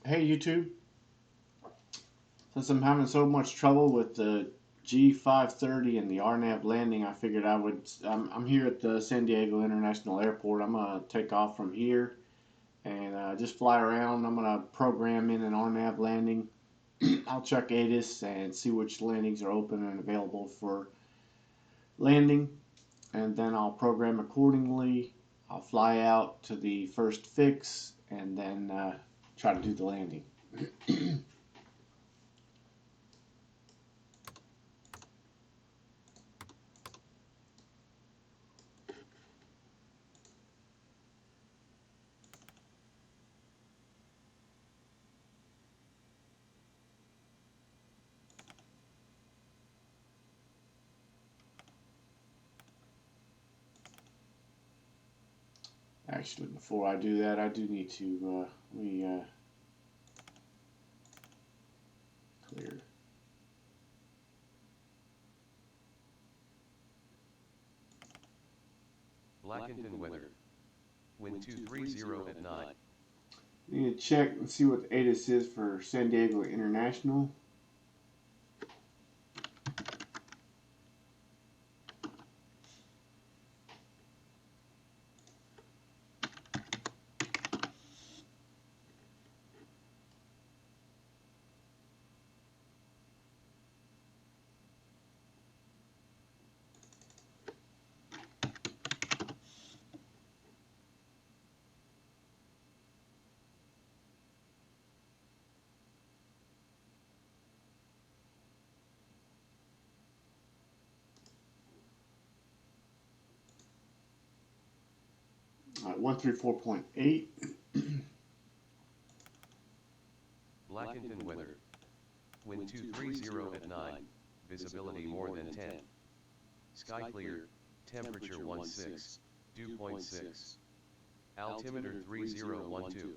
Hey YouTube, since I'm having so much trouble with the G530 and the RNAV landing, I figured I'm here at the San Diego International Airport. I'm going to take off from here and just fly around. I'm going to program in an RNAV landing. I'll check ATIS and see which landings are open and available for landing, and then I'll program accordingly. I'll fly out to the first fix and then try to do the landing. Actually, before I do that, I do need to clear. Blackington weather. Wind 230 at 9. I need to check and see what the ATIS is for San Diego International. All right, 134.8. Blackington weather. Wind 230 at 9. Visibility more than 10. Sky clear. Temperature 16. Dew point 6. Altimeter 3012.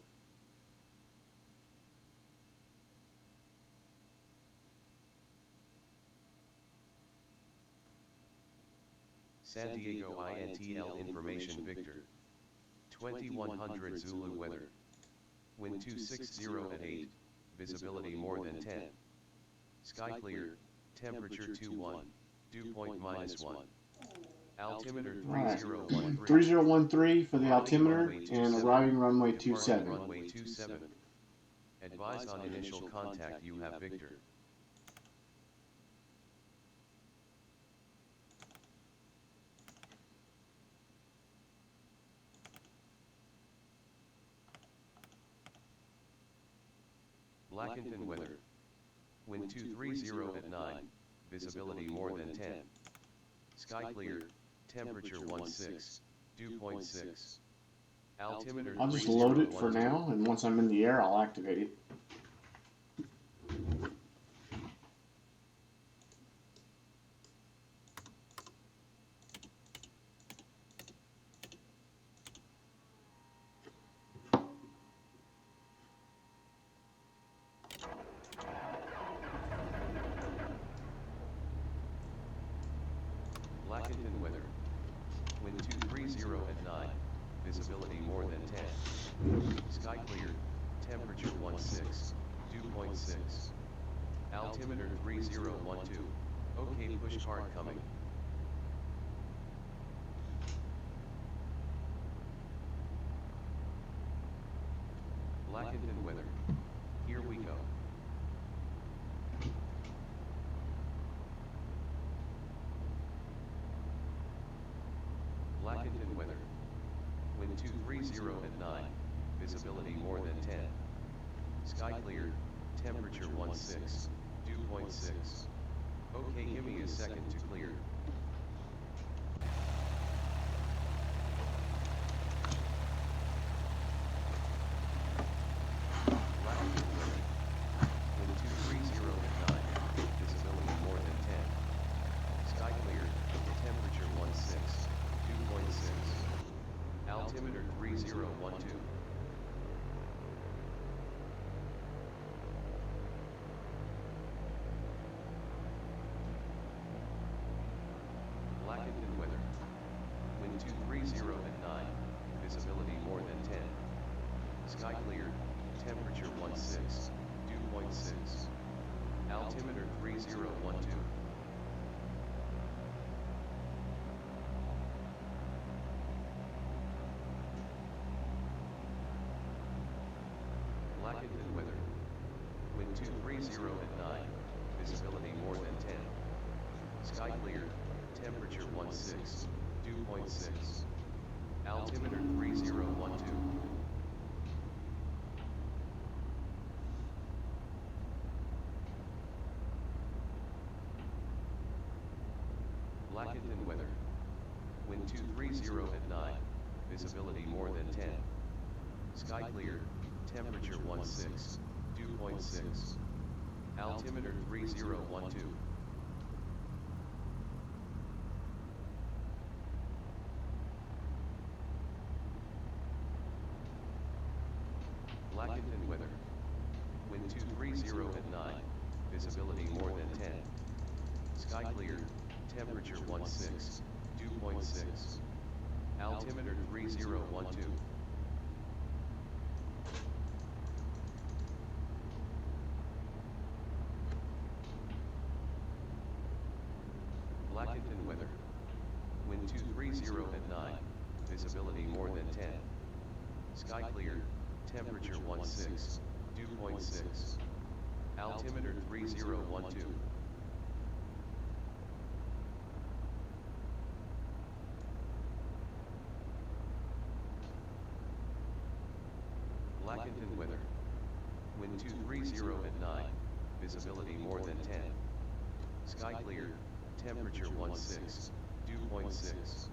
San Diego INTL information Victor. 2100 Zulu weather. Wind 260 at 8. Visibility more than 10. Sky clear. Temperature 21. Dew point -1. Altimeter 3013. 3013 for the altimeter and arriving runway 27. Runway 27. Advise on initial contact you have Victor. Blackington weather. Wind 230 at 9. Visibility more than 10. Sky clear. Temperature 16. Dew point 6. Altimeter. I'll just load it for now, and once I'm in the air, I'll activate it. Blackington weather. Wind 230 at 9. Visibility more than 10. Sky clear. Temperature 16. Dew point 6. Altimeter 3012. OK, push card coming. Blackington weather. Here we go. Blackington weather. Wind 230 at 9. Visibility more than 10. Sky clear. Temperature 16. Dew point 6. OK, give me a second to clear. Blackington weather. Wind 230 at 9. Visibility more than 10. Sky clear. Temperature 16. Dew point 6. Altimeter 3012. Blackington weather. Wind 230 at 9. Visibility more than 10. Sky clear. temperature 16, dew point 6. Altimeter 3012. Blackened weather. Wind 230 at 9. Visibility more than 10. Sky clear. Temperature 16. Dew point 6. Altimeter 3012. Blackened weather. Wind 230 at 9. Visibility more than 10. Sky clear. Temperature 16. Dew point 6. Altimeter 3012. Blackened weather. Wind 230 at 9. Visibility more than 10. Sky clear. Temperature 16. Dew point 6. Altimeter 3012. Blackened weather. Wind 230 at 9. Visibility more than 10. Sky clear. Temperature 16. Dew point 6. Altimeter 3012. Blackened weather. Wind 230 at 9. Visibility more than 10. Sky clear. Temperature 16. Dew point 6.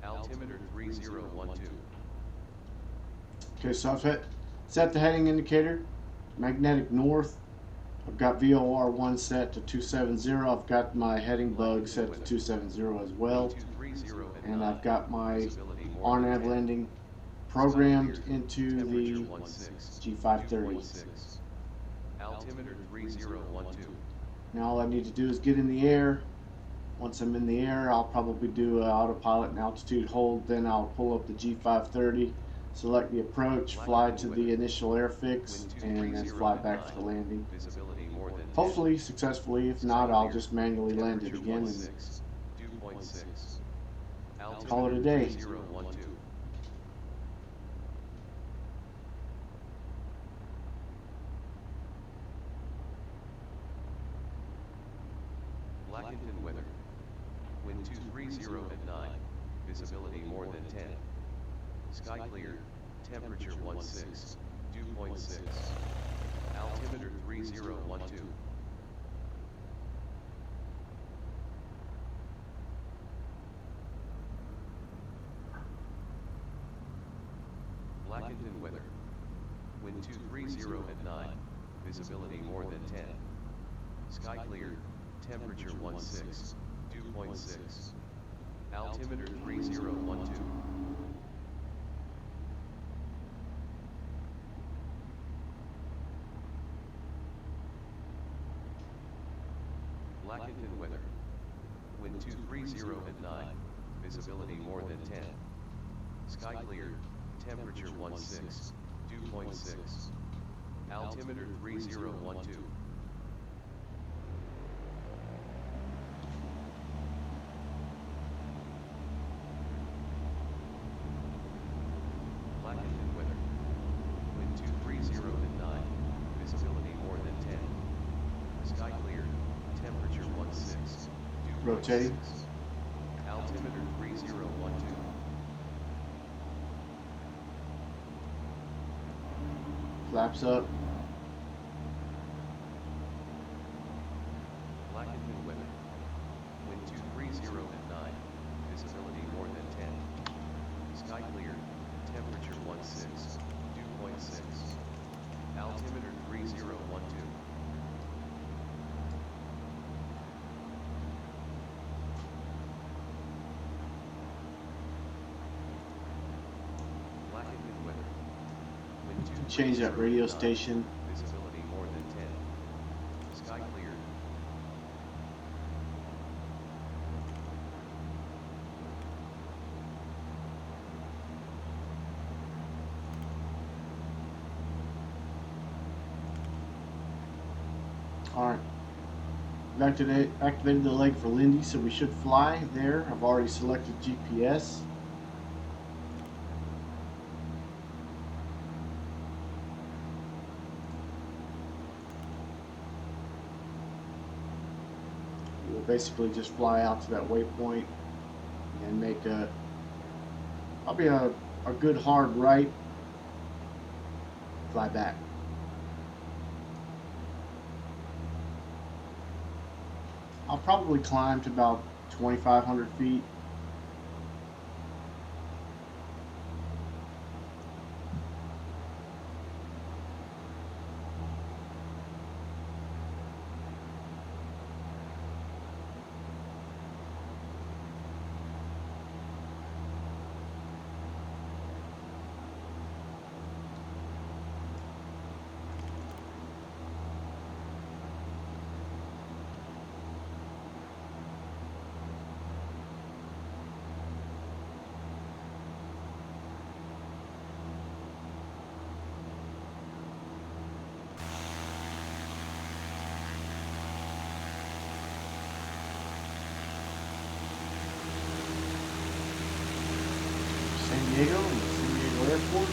Altimeter 3012. Okay, so I've set the heading indicator, magnetic north. I've got VOR 1 set to 270. I've got my heading bug set to 270 as well. And I've got my RNAV landing programmed into the G530. Altimeter 3012. Now all I need to do is get in the air. Once I'm in the air, I'll probably do an autopilot and altitude hold. Then I'll pull up the G530, select the approach, fly to the initial airfix, and then fly back for the landing. Hopefully successfully. If not, I'll just manually land it again and call it a day. Blackened weather. Wind 230 at 9. Visibility more than 10. Sky clear. Temperature 16. Dew point 6. Altimeter 3012. Blackened weather. Wind 230 at 9. Visibility more than 10. Sky clear. Temperature 16. Dew point 6. Altimeter 3012. Blackened weather. Wind 230 at 9. Visibility more than 10. Sky clear. Temperature 16. Dew point 6. Altimeter 3012. Blackened weather. Wind 230 at 9. Visibility more than 10. Sky clear. Temperature 16. Dew point Rotating. 6. Altimeter 3012. Flaps up. Blackened weather. Wind 230 at 9. Visibility more than 10. Sky clear. Temperature 16. Dew point 6. Altimeter 3012. Blackened weather. Wind 230 Change that radio at 9. station. Visibility more than 10. Sky clear. Alright, activated the leg for Lindy, so we should fly there. I've already selected GPS. We'll basically just fly out to that waypoint and make probably a good hard right, fly back. I'll probably climb to about 2,500 feet. San Diego and the San Diego Airport,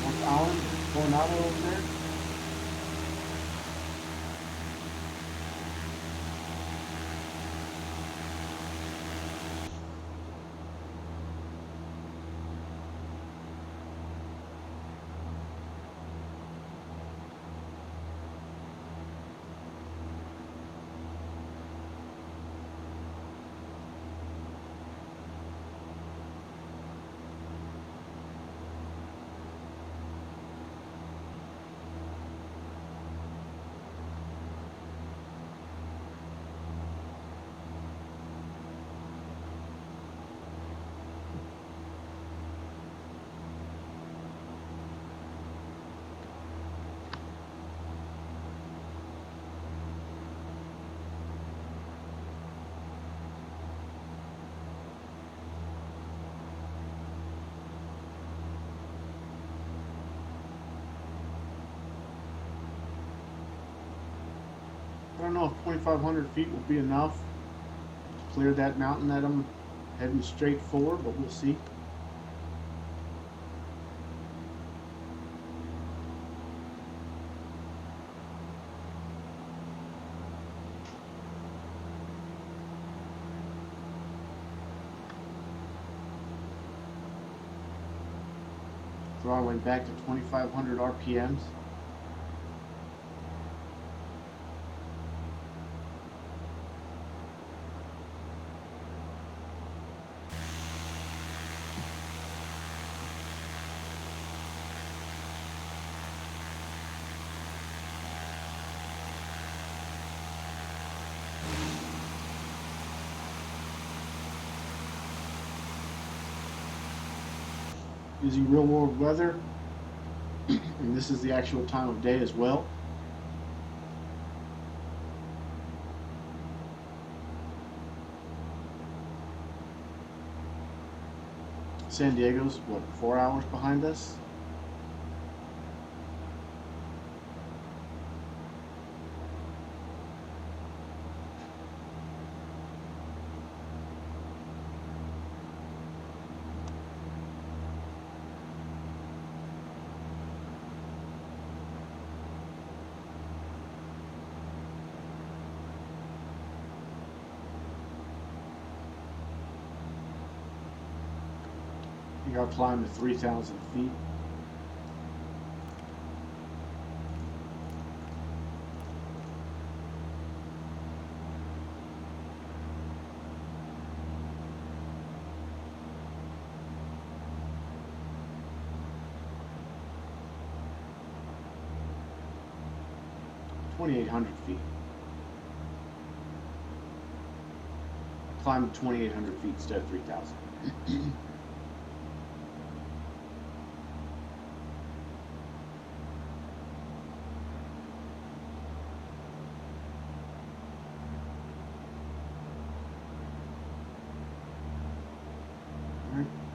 North Island, Coronado over there. I don't know if 2,500 feet will be enough to clear that mountain that I'm heading straight for, but we'll see. Throttling back to 2,500 RPMs. Using real world weather, and this is the actual time of day as well. San Diego's, what, 4 hours behind us? I think I'll climb to 3,000 feet. (2,800 feet). I climbed 2,800 feet instead of 3,000.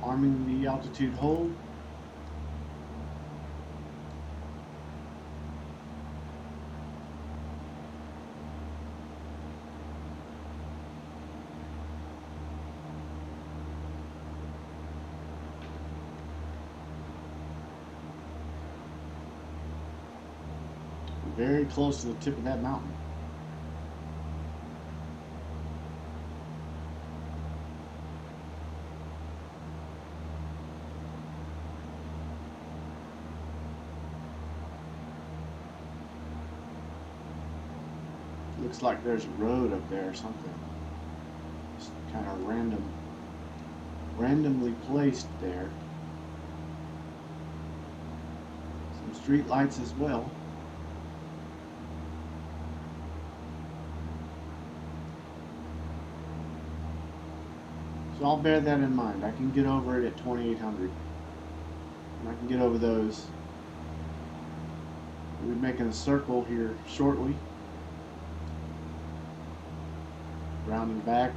Arming the altitude hold. very close to the tip of that mountain. Looks like there's a road up there or something. Just kind of randomly placed there. Some street lights as well. So I'll bear that in mind. I can get over it at 2800. And I can get over those. We'll be making a circle here shortly. Rounding back.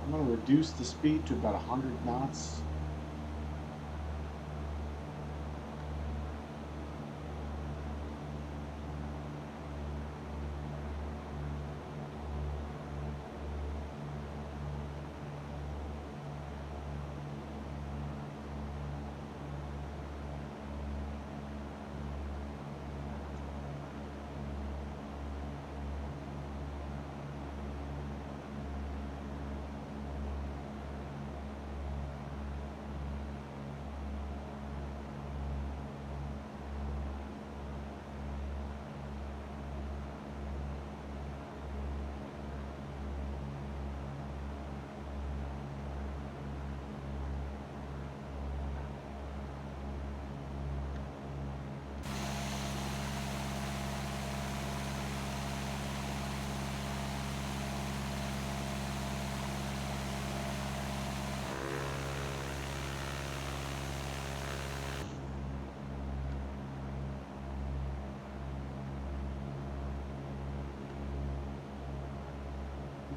I'm going to reduce the speed to about 100 knots.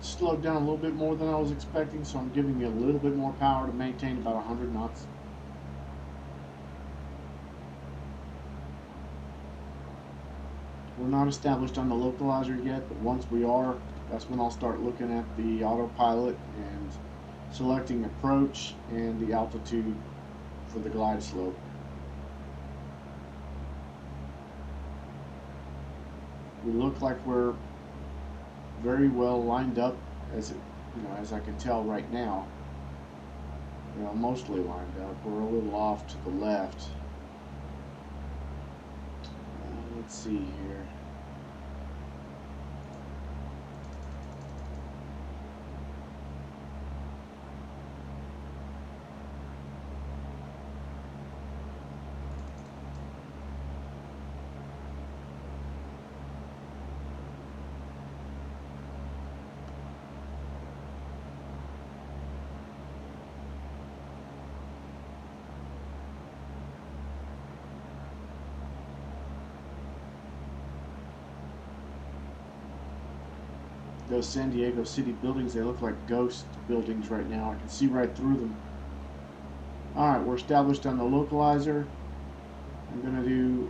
slowed down a little bit more than I was expecting, so I'm giving you a little bit more power to maintain about 100 knots. We're not established on the localizer yet, but once we are, that's when I'll start looking at the autopilot and selecting approach and the altitude for the glide slope. We look like we're very well lined up, as I can tell right now. Mostly lined up. We're a little off to the left. Let's see here. Those San Diego City buildings, they look like ghost buildings right now. I can see right through them. Alright, we're established on the localizer. I'm going to do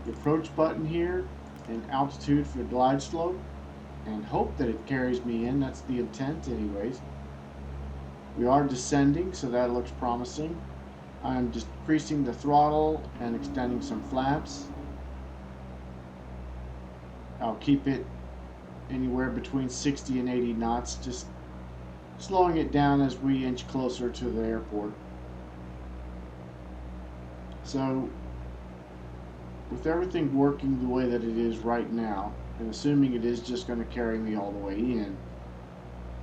the approach button here and altitude for the glide slope and hope that it carries me in. That's the intent anyways. We are descending, so that looks promising. I'm just decreasing the throttle and extending some flaps. I'll keep it anywhere between 60 and 80 knots, just slowing it down as we inch closer to the airport. So with everything working the way that it is right now, and assuming it is just going to carry me all the way in,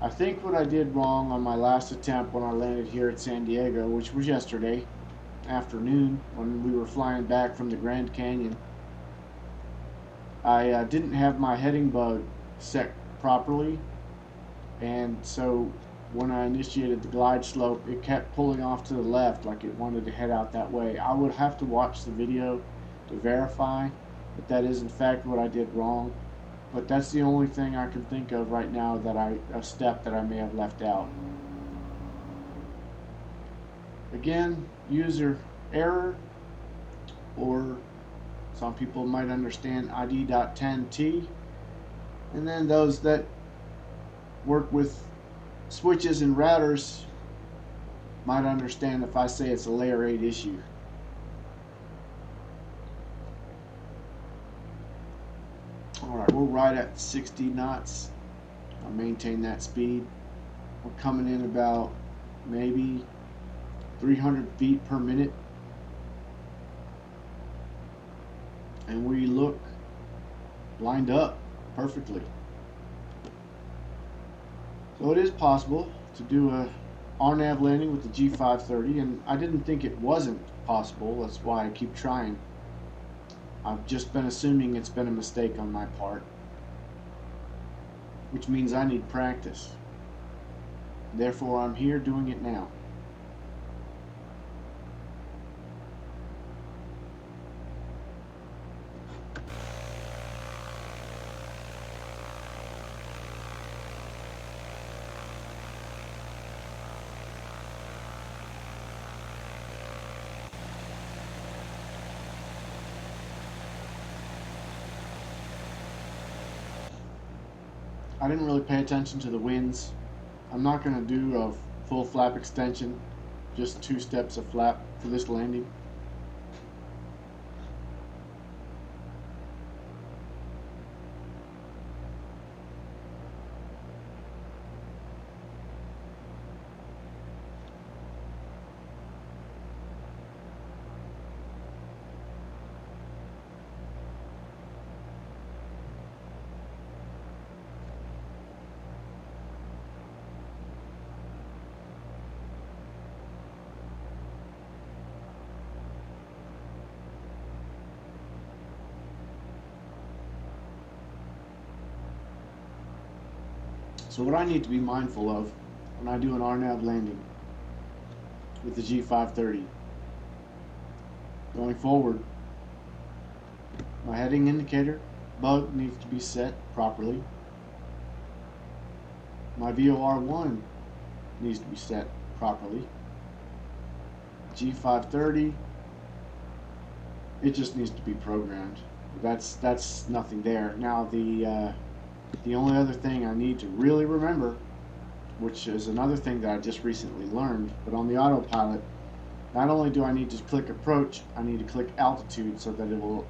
I think what I did wrong on my last attempt when I landed here at San Diego, which was yesterday afternoon when we were flying back from the Grand Canyon, I didn't have my heading bug set properly, and so when I initiated the glide slope, it kept pulling off to the left like it wanted to head out that way. I would have to watch the video to verify that that is in fact what I did wrong, but that's the only thing I can think of right now that a step that I may have left out. Again, user error, or some people might understand ID.10T, and then those that work with switches and routers might understand if I say it's a layer 8 issue. Alright, we're right at 60 knots. I'll maintain that speed. We're coming in about maybe 300 feet per minute. And we look lined up perfectly. So it is possible to do a RNAV landing with the G530, and I didn't think it wasn't possible. That's why I keep trying. I've just been assuming it's been a mistake on my part, which means I need practice. Therefore, I'm here doing it now. I didn't really pay attention to the winds. I'm not going to do a full flap extension, just 2 steps of flap for this landing. So what I need to be mindful of when I do an RNAV landing with the G530, going forward, my heading indicator bug needs to be set properly. My VOR1 needs to be set properly. G530, it just needs to be programmed. That's nothing there. Now the only other thing I need to really remember, which is another thing that I just recently learned, but on the autopilot, not only do I need to click approach, I need to click altitude so that it will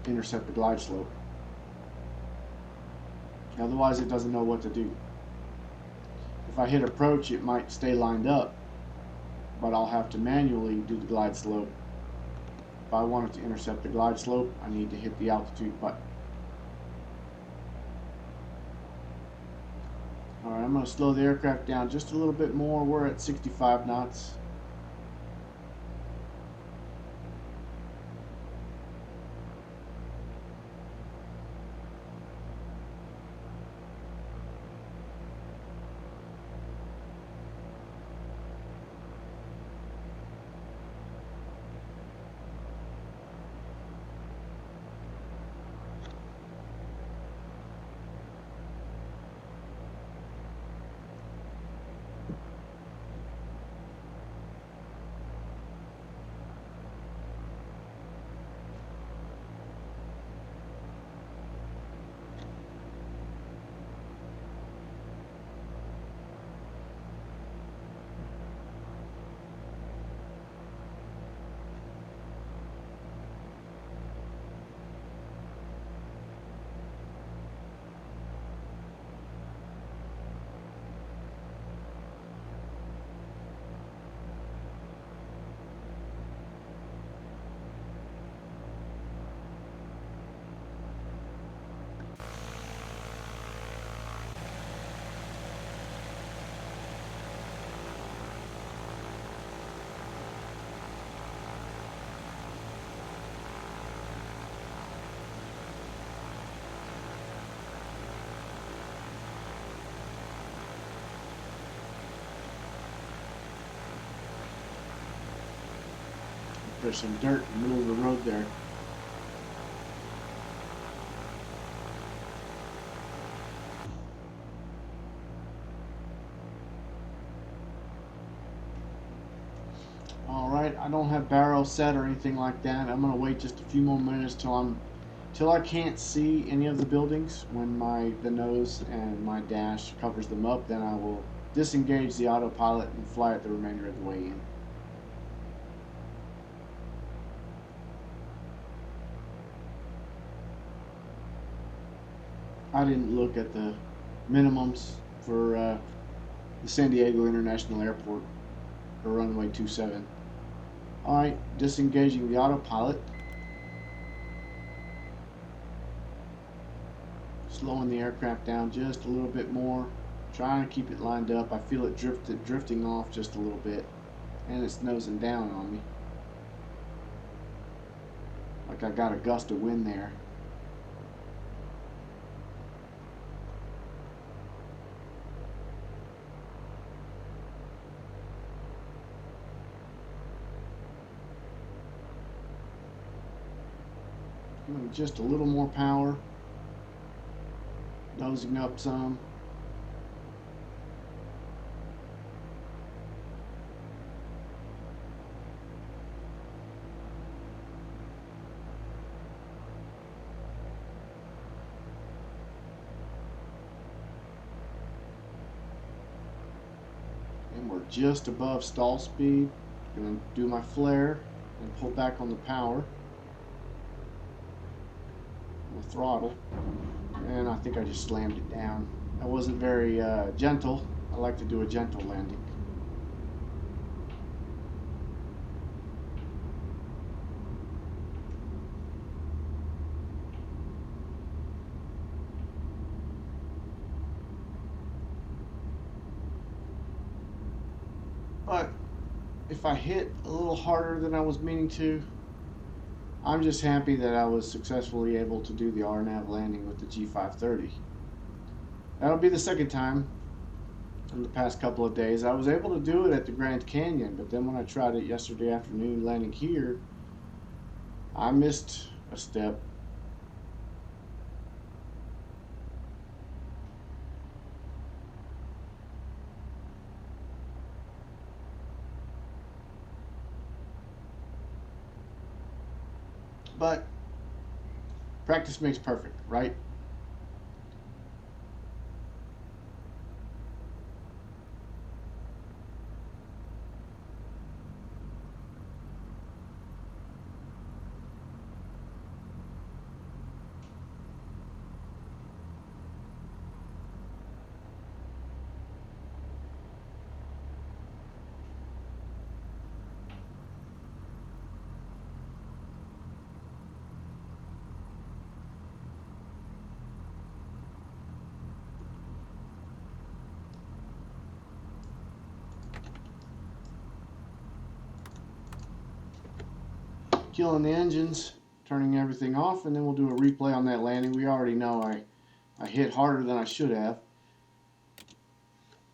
intercept the glide slope. Otherwise it doesn't know what to do. If I hit approach, it might stay lined up, but I'll have to manually do the glide slope. If I want it to intercept the glide slope, I need to hit the altitude button. Alright, I'm going to slow the aircraft down just a little bit more. We're at 65 knots. There's some dirt in the middle of the road there. Alright, I don't have barrel set or anything like that. I'm going to wait just a few more minutes till I can't see any of the buildings. When the nose and my dash covers them up, then I will disengage the autopilot and fly it the remainder of the way in. I didn't look at the minimums for the San Diego International Airport or runway 27. Alright, disengaging the autopilot. Slowing the aircraft down just a little bit more. Trying to keep it lined up. I feel it drifting off just a little bit. And it's nosing down on me. Like I got a gust of wind there. Just a little more power. Nosing up some. And we're just above stall speed. Gonna do my flare and pull back on the power. Throttle, and I think I just slammed it down. That wasn't very gentle. I like to do a gentle landing. But if I hit a little harder than I was meaning to, I'm just happy that I was successfully able to do the RNAV landing with the G530. That'll be the second time in the past couple of days. I was able to do it at the Grand Canyon, but then when I tried it yesterday afternoon landing here, I missed a step. but practice makes perfect, right? Killing the engines, turning everything off, and then we'll do a replay on that landing. We already know I hit harder than I should have.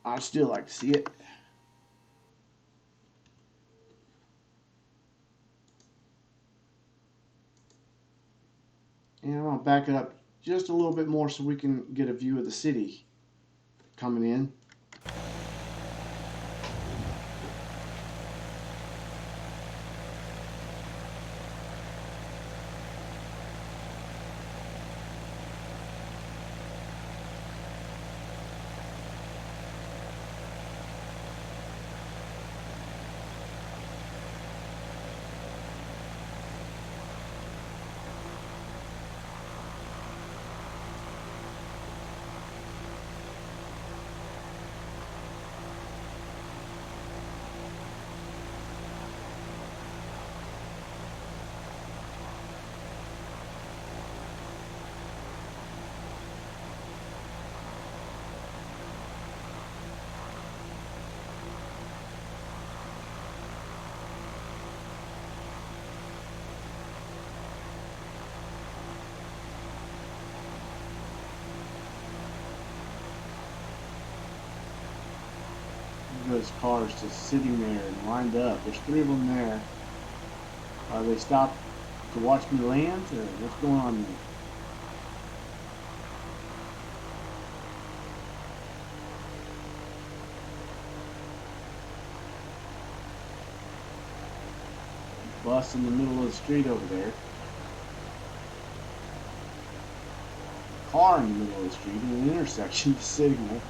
I'd still like to see it. And I'm going to back it up just a little bit more so we can get a view of the city coming in. Those cars just sitting there and lined up. There's 3 of them there. Are they stopped to watch me land, or what's going on there? Bus in the middle of the street over there. Car in the middle of the street in an intersection just sitting there.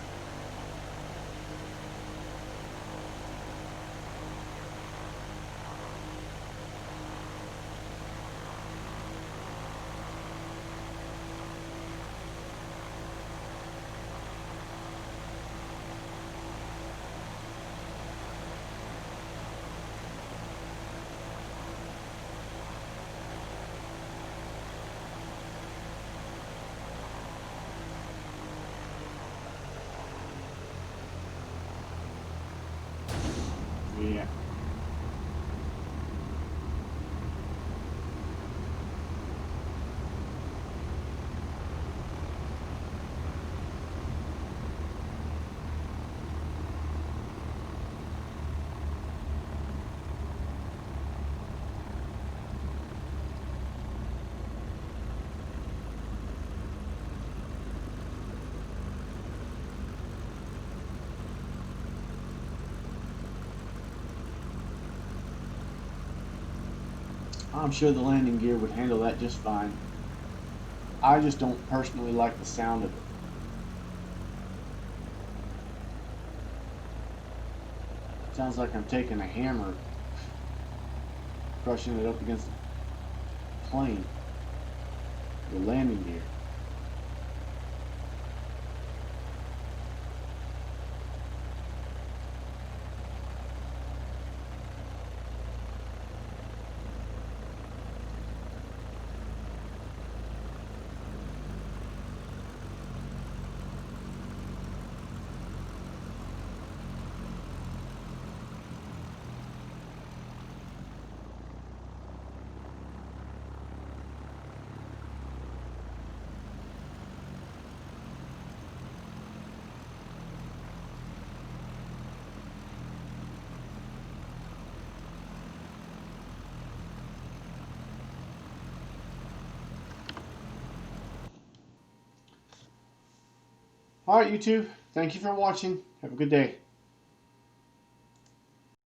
Yeah. I'm sure the landing gear would handle that just fine. I just don't personally like the sound of it. Sounds like I'm taking a hammer, crushing it up against the plane, the landing gear. All right, YouTube. Thank you for watching. Have a good day.